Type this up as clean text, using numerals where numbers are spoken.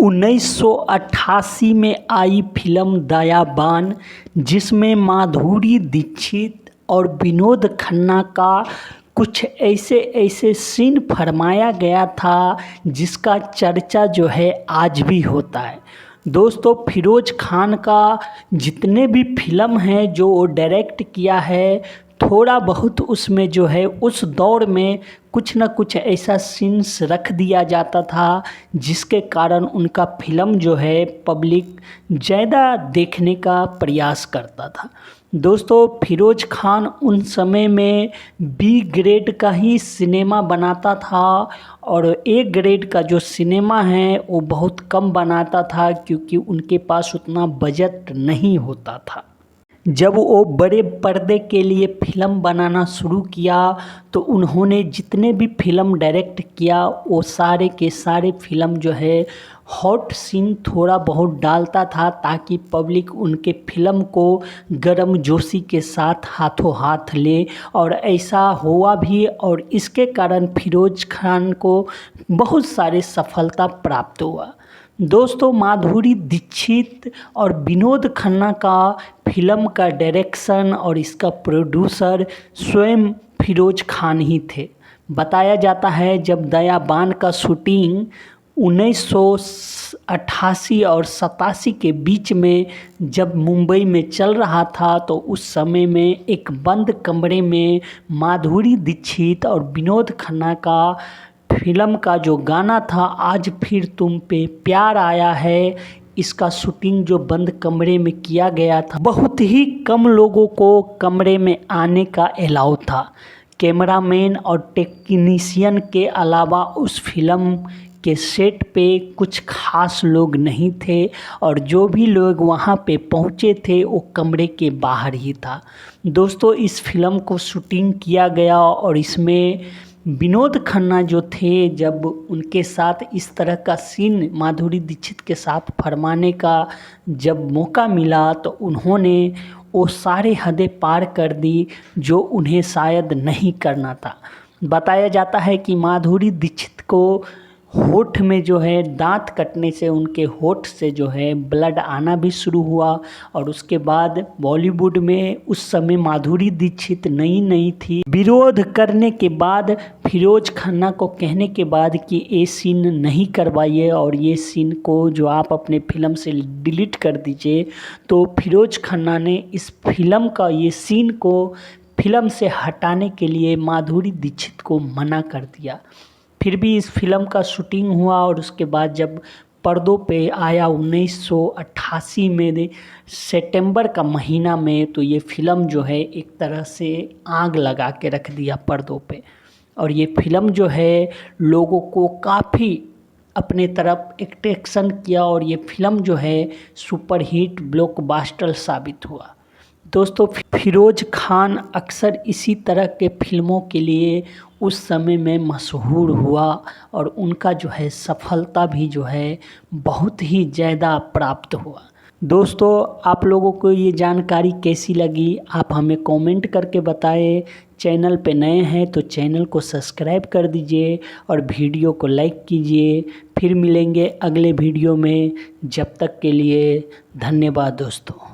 1988 में आई फिल्म दयाबान, जिसमें माधुरी दीक्षित और विनोद खन्ना का कुछ ऐसे ऐसे सीन फरमाया गया था जिसका चर्चा जो है आज भी होता है। दोस्तों, फिरोज खान का जितने भी फिल्म हैं जो वो डायरेक्ट किया है, थोड़ा बहुत उसमें जो है उस दौर में कुछ ना कुछ ऐसा सीन्स रख दिया जाता था जिसके कारण उनका फिल्म जो है पब्लिक ज़्यादा देखने का प्रयास करता था। दोस्तों, फिरोज खान उन समय में बी ग्रेड का ही सिनेमा बनाता था और ए ग्रेड का जो सिनेमा है वो बहुत कम बनाता था क्योंकि उनके पास उतना बजट नहीं होता था। जब वो बड़े पर्दे के लिए फ़िल्म बनाना शुरू किया तो उन्होंने जितने भी फ़िल्म डायरेक्ट किया वो सारे के सारे फ़िल्म जो है हॉट सीन थोड़ा बहुत डालता था ताकि पब्लिक उनके फ़िल्म को गर्मजोशी के साथ हाथों हाथ ले, और ऐसा हुआ भी और इसके कारण फिरोज खान को बहुत सारे सफलता प्राप्त हुआ। दोस्तों, माधुरी दीक्षित और विनोद खन्ना का फिल्म का डायरेक्शन और इसका प्रोड्यूसर स्वयं फिरोज खान ही थे। बताया जाता है जब दयाबान का शूटिंग 1988 और 87 के बीच में जब मुंबई में चल रहा था तो उस समय में एक बंद कमरे में माधुरी दीक्षित और विनोद खन्ना का फिल्म का जो गाना था आज फिर तुम पे प्यार आया है, इसका शूटिंग जो बंद कमरे में किया गया था। बहुत ही कम लोगों को कमरे में आने का अलाउ था। कैमरामैन और टेक्नीशियन के अलावा उस फिल्म के सेट पे कुछ खास लोग नहीं थे और जो भी लोग वहाँ पे पहुँचे थे वो कमरे के बाहर ही था। दोस्तों, इस फिल्म को शूटिंग किया गया और इसमें विनोद खन्ना जो थे, जब उनके साथ इस तरह का सीन माधुरी दीक्षित के साथ फरमाने का जब मौका मिला तो उन्होंने वो सारे हदें पार कर दी जो उन्हें शायद नहीं करना था। बताया जाता है कि माधुरी दीक्षित को होठ में जो है दांत कटने से उनके होठ से जो है ब्लड आना भी शुरू हुआ और उसके बाद बॉलीवुड में उस समय माधुरी दीक्षित नई थी। विरोध करने के बाद फिरोज खन्ना को कहने के बाद कि ये सीन नहीं करवाइए और ये सीन को जो आप अपने फिल्म से डिलीट कर दीजिए, तो फिरोज खन्ना ने इस फिल्म का ये सीन को फिल्म से हटाने के लिए माधुरी दीक्षित को मना कर दिया। फिर भी इस फिल्म का शूटिंग हुआ और उसके बाद जब पर्दों पे आया 1988 में सितंबर का महीना में, तो ये फिल्म जो है एक तरह से आग लगा के रख दिया पर्दों पे और ये फिल्म जो है लोगों को काफ़ी अपने तरफ अट्रैक्शन किया और ये फिल्म जो है सुपरहिट ब्लॉकबस्टर साबित हुआ। दोस्तों, फिरोज खान अक्सर इसी तरह के फिल्मों के लिए उस समय में मशहूर हुआ और उनका जो है सफलता भी जो है बहुत ही ज़्यादा प्राप्त हुआ। दोस्तों, आप लोगों को ये जानकारी कैसी लगी आप हमें कमेंट करके बताएं। चैनल पे नए हैं तो चैनल को सब्सक्राइब कर दीजिए और वीडियो को लाइक कीजिए। फिर मिलेंगे अगले वीडियो में, जब तक के लिए धन्यवाद दोस्तों।